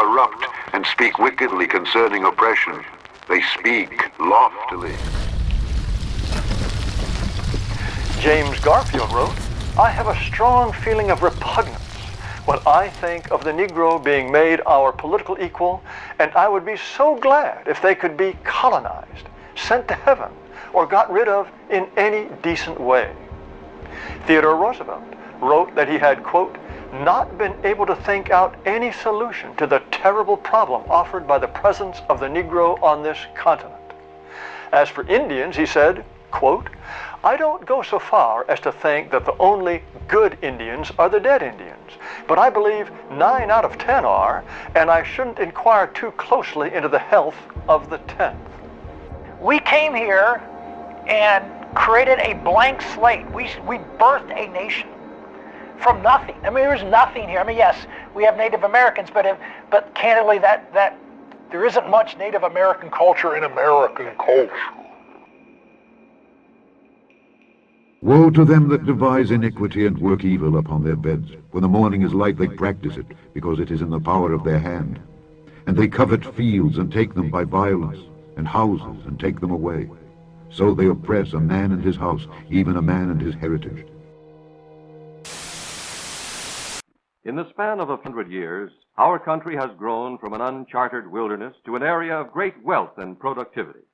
corrupt and speak wickedly concerning oppression. They speak loftily. James Garfield wrote, "I have a strong feeling of repugnance when I think of the Negro being made our political equal, and I would be so glad if they could be colonized, sent to heaven, or got rid of in any decent way." Theodore Roosevelt wrote that he had, quote, "not been able to think out any solution to the terrible problem offered by the presence of the Negro on this continent." As for Indians, he said, quote, "I don't go so far as to think that the only good Indians are the dead Indians, but I believe 9 out of 10 are, and I shouldn't inquire too closely into the health of the 10th. We came here and created a blank slate. We birthed a nation from nothing. I mean, there's nothing here. I mean, yes, we have Native Americans, but candidly, that there isn't much Native American culture in American culture. Woe to them that devise iniquity and work evil upon their beds. When the morning is light, they practice it, because it is in the power of their hand. And they covet fields and take them by violence, and houses and take them away. So they oppress a man and his house, even a man and his heritage. In the span of 100 years, our country has grown from an uncharted wilderness to an area of great wealth and productivity.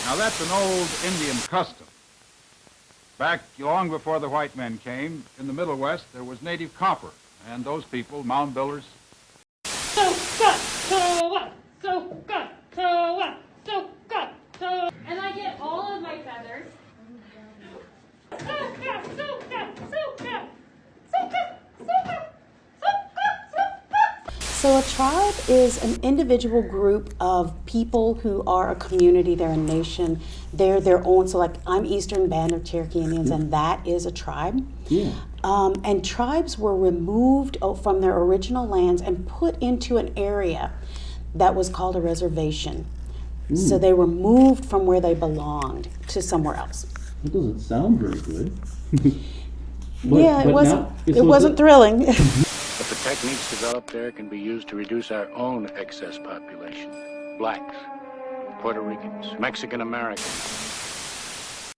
Now that's an old Indian custom. Back long before the white men came, in the Middle West, there was native copper, and those people, mound builders. And I get all of my feathers. So a tribe is an individual group of people who are a community, they're a nation, they're their own. So like I'm Eastern Band of Cherokee Indians, and that is a tribe. Yeah. And tribes were removed from their original lands and put into an area that was called a reservation. So they were moved from where they belonged to somewhere else. That doesn't sound very good. It wasn't thrilling. But the techniques developed there can be used to reduce our own excess population. Blacks, Puerto Ricans, Mexican Americans.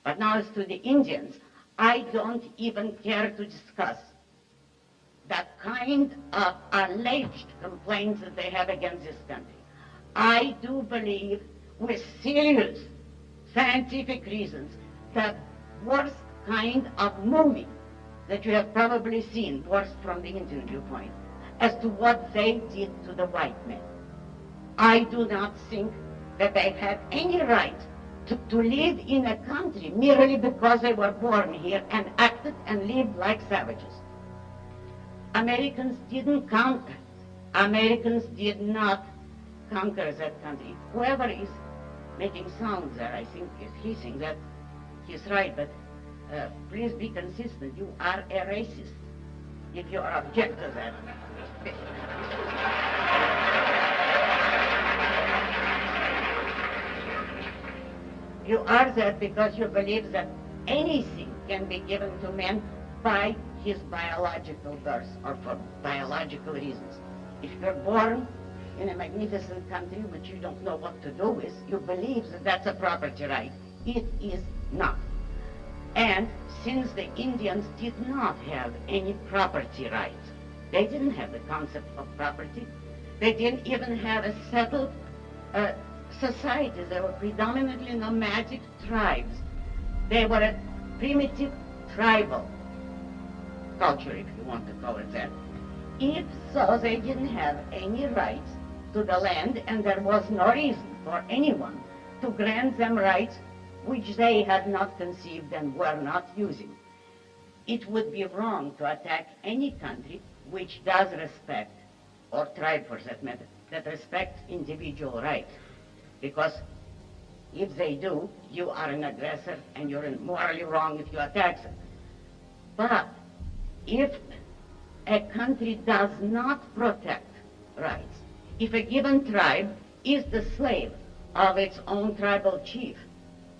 But now as to the Indians, I don't even care to discuss that kind of alleged complaints that they have against this country. I do believe, with serious scientific reasons, that worst kind of movie that you have probably seen, worst from the Indian viewpoint, as to what they did to the white men. I do not think that they had any right to live in a country merely because they were born here and acted and lived like savages. Americans didn't conquer. Americans did not conquer that country. Whoever is making sounds there, I think is hissing that he's right, but please be consistent. You are a racist if you object to that. You are that because you believe that anything can be given to man by his biological birth or for biological reasons. If you're born in a magnificent country which you don't know what to do with, you believe that that's a property right. It is not. And since the Indians did not have any property rights, they didn't have the concept of property. They didn't even have a settled society. They were predominantly nomadic tribes. They were a primitive tribal culture, if you want to call it that. If so, they didn't have any rights to the land, and there was no reason for anyone to grant them rights which they had not conceived and were not using. It would be wrong to attack any country which does respect, or tribe for that matter, that respects individual rights. Because if they do, you are an aggressor and you're morally wrong if you attack them. But if a country does not protect rights, if a given tribe is the slave of its own tribal chief,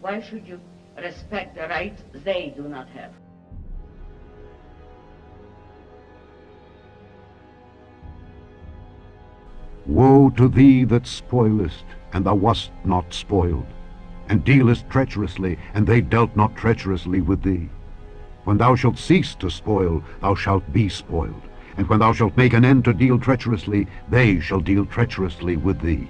why should you respect the rights they do not have? Woe to thee that spoilest, and thou wast not spoiled, and dealest treacherously, and they dealt not treacherously with thee. When thou shalt cease to spoil, thou shalt be spoiled, and when thou shalt make an end to deal treacherously, they shall deal treacherously with thee.